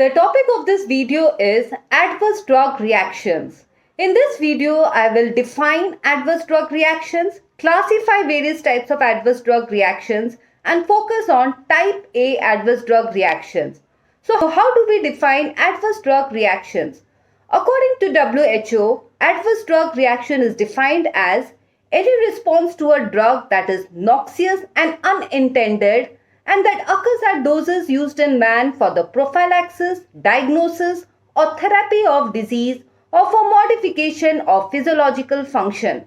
The topic of this video is adverse drug reactions. In this video, I will define adverse drug reactions, classify various types of adverse drug reactions, and focus on type A adverse drug reactions. So, how do we define adverse drug reactions? According to WHO, adverse drug reaction is defined as any response to a drug that is noxious and unintended and that occurs at doses used in man for the prophylaxis, diagnosis, or therapy of disease or for modification of physiological function.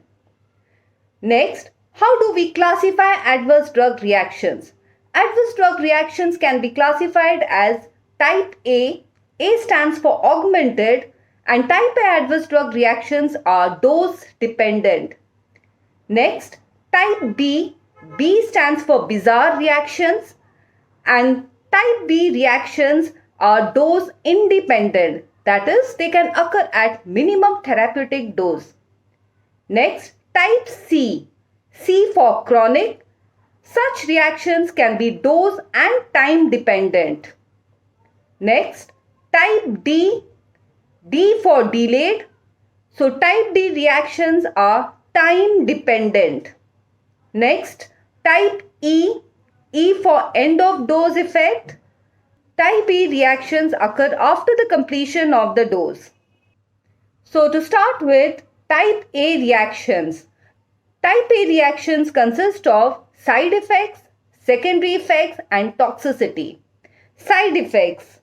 Next, how do we classify adverse drug reactions? Adverse drug reactions can be classified as type A stands for augmented, and type A adverse drug reactions are dose dependent. Next, type B stands for bizarre reactions, and type B reactions are dose independent, that is, they can occur at minimum therapeutic dose. Next, type C for chronic. Such reactions can be dose and time dependent. Next, type D for delayed. So type D reactions are time dependent. Next, type E for end of dose effect. Type E reactions occur after the completion of the dose. So to start with, type A reactions. Type A reactions consist of side effects, secondary effects, and toxicity. Side effects.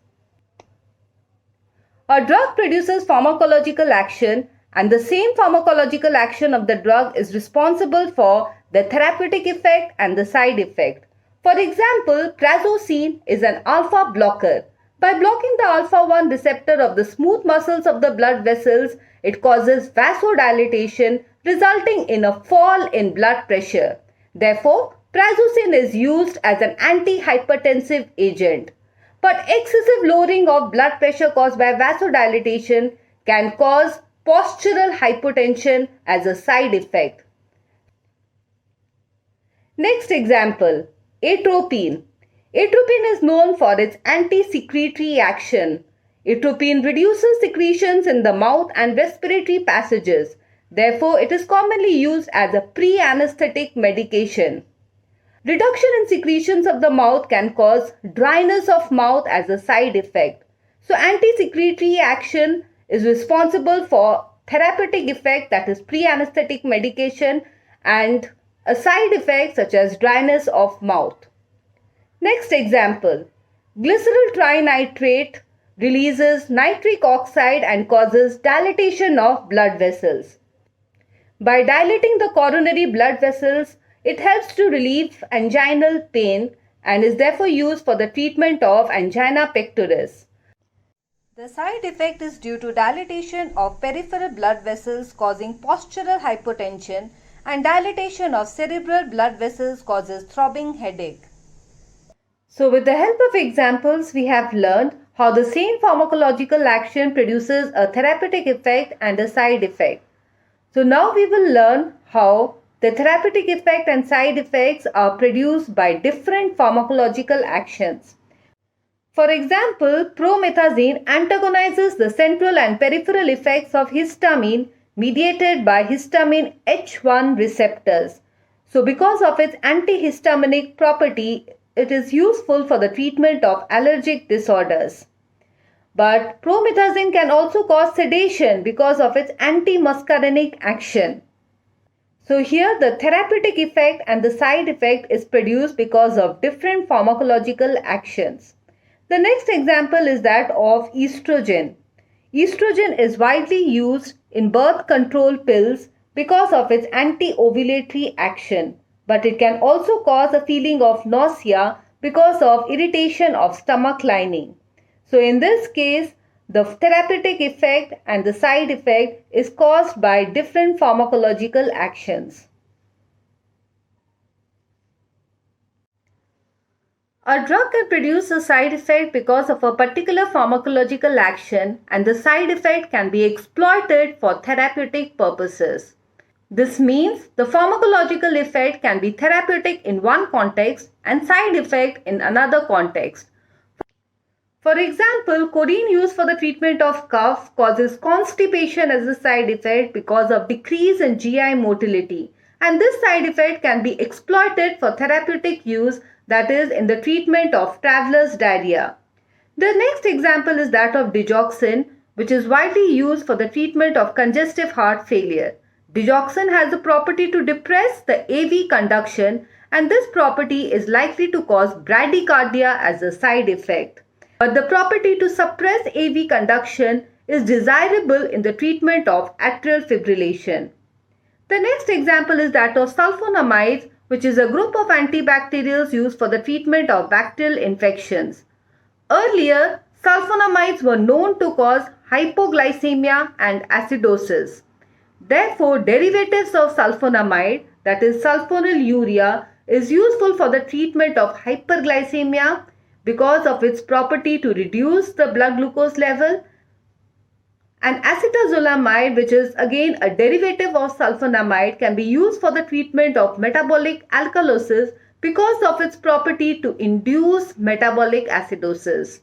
A drug produces pharmacological action, and the same pharmacological action of the drug is responsible for the therapeutic effect and the side effect. For example, prazosin is an alpha blocker. By blocking the alpha-1 receptor of the smooth muscles of the blood vessels, it causes vasodilation, resulting in a fall in blood pressure. Therefore, prazosin is used as an antihypertensive agent. But excessive lowering of blood pressure caused by vasodilation can cause postural hypotension as a side effect. Next example, atropine. Atropine is known for its anti-secretory action. Atropine reduces secretions in the mouth and respiratory passages. Therefore, it is commonly used as a pre-anesthetic medication. Reduction in secretions of the mouth can cause dryness of mouth as a side effect. So, anti-secretory action is responsible for therapeutic effect, that is pre-anesthetic medication, and a side effect such as dryness of mouth. Next example, glyceryl trinitrate releases nitric oxide and causes dilatation of blood vessels. By dilating the coronary blood vessels, it helps to relieve anginal pain and is therefore used for the treatment of angina pectoris. The side effect is due to dilatation of peripheral blood vessels causing postural hypotension, and dilatation of cerebral blood vessels causes throbbing headache. So with the help of examples, we have learned how the same pharmacological action produces a therapeutic effect and a side effect. So now we will learn how the therapeutic effect and side effects are produced by different pharmacological actions. For example, promethazine antagonizes the central and peripheral effects of histamine mediated by histamine H1 receptors. So because of its antihistaminic property, it is useful for the treatment of allergic disorders. But promethazine can also cause sedation because of its antimuscarinic action. So here the therapeutic effect and the side effect is produced because of different pharmacological actions. The next example is that of estrogen. Estrogen is widely used in birth control pills because of its anti-ovulatory action, but it can also cause a feeling of nausea because of irritation of stomach lining. So in this case, the therapeutic effect and the side effect is caused by different pharmacological actions. A drug can produce a side effect because of a particular pharmacological action, and the side effect can be exploited for therapeutic purposes. This means the pharmacological effect can be therapeutic in one context and side effect in another context. For example, codeine used for the treatment of cough causes constipation as a side effect because of decrease in GI motility, and this side effect can be exploited for therapeutic use, that is in the treatment of traveler's diarrhea. The next example is that of digoxin, which is widely used for the treatment of congestive heart failure. Digoxin has the property to depress the AV conduction, and this property is likely to cause bradycardia as a side effect. But the property to suppress AV conduction is desirable in the treatment of atrial fibrillation. The next example is that of sulfonamides, which is a group of antibacterials used for the treatment of bacterial infections. Earlier, sulfonamides were known to cause hypoglycemia and acidosis. Therefore, derivatives of sulfonamide, that is sulfonylurea, is useful for the treatment of hyperglycemia because of its property to reduce the blood glucose level, and acetazolamide, which is again a derivative of sulfonamide, can be used for the treatment of metabolic alkalosis because of its property to induce metabolic acidosis.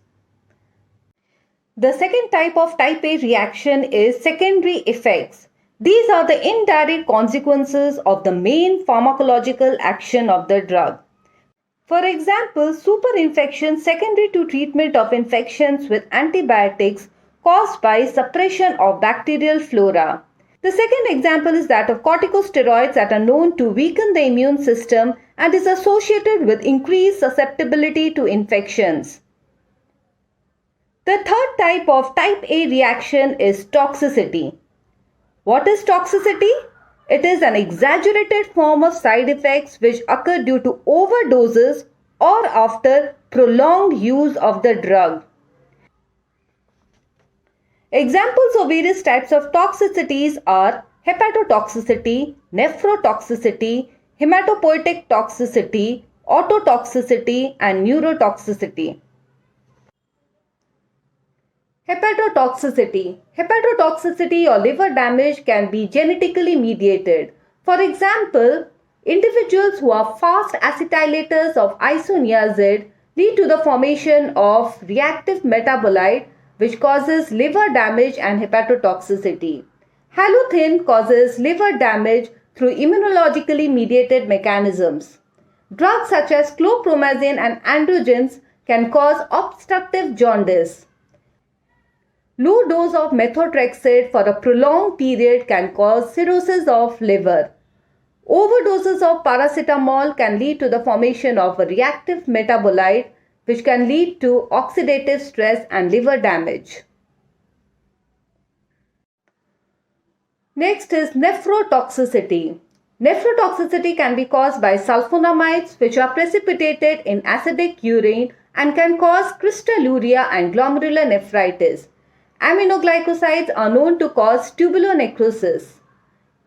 The second type of type A reaction is secondary effects. These are the indirect consequences of the main pharmacological action of the drug. For example, superinfection secondary to treatment of infections with antibiotics caused by suppression of bacterial flora. The second example is that of corticosteroids that are known to weaken the immune system and is associated with increased susceptibility to infections. The third type of type A reaction is toxicity. What is toxicity? It is an exaggerated form of side effects which occur due to overdoses or after prolonged use of the drug. Examples of various types of toxicities are hepatotoxicity, nephrotoxicity, hematopoietic toxicity, ototoxicity, and neurotoxicity. Hepatotoxicity. Hepatotoxicity or liver damage can be genetically mediated. For example, individuals who are fast acetylators of isoniazid lead to the formation of reactive metabolite which causes liver damage and hepatotoxicity. Halothane causes liver damage through immunologically mediated mechanisms. Drugs such as chlorpromazine and androgens can cause obstructive jaundice. Low dose of methotrexate for a prolonged period can cause cirrhosis of liver. Overdoses of paracetamol can lead to the formation of a reactive metabolite which can lead to oxidative stress and liver damage. Next is nephrotoxicity. Nephrotoxicity can be caused by sulfonamides which are precipitated in acidic urine and can cause crystalluria and glomerular nephritis. Aminoglycosides are known to cause tubular necrosis.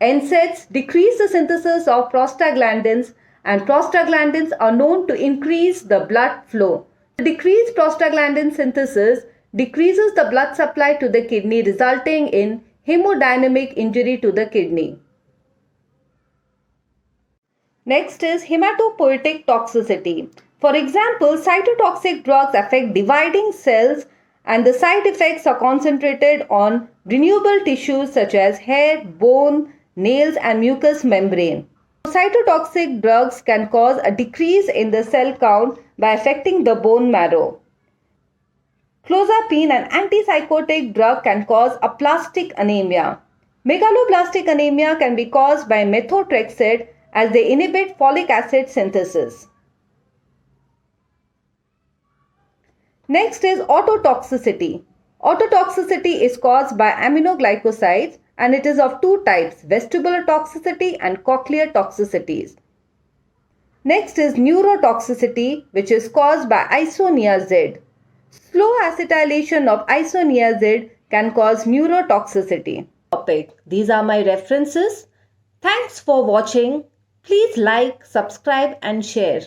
NSAIDs decrease the synthesis of prostaglandins, and prostaglandins are known to increase the blood flow. The decreased prostaglandin synthesis decreases the blood supply to the kidney, resulting in hemodynamic injury to the kidney. Next is hematopoietic toxicity. For example, cytotoxic drugs affect dividing cells and the side effects are concentrated on renewable tissues such as hair, bone, nails and mucous membrane. Cytotoxic drugs can cause a decrease in the cell count by affecting the bone marrow. Clozapine, an antipsychotic drug, can cause aplastic anemia. Megaloblastic anemia can be caused by methotrexate as they inhibit folic acid synthesis. Next is ototoxicity. Ototoxicity is caused by aminoglycosides and it is of two types, vestibular toxicity and cochlear toxicities. Next is neurotoxicity, which is caused by isoniazid. Slow acetylation of isoniazid can cause neurotoxicity. These are my references. Thanks for watching. Please like, subscribe and share.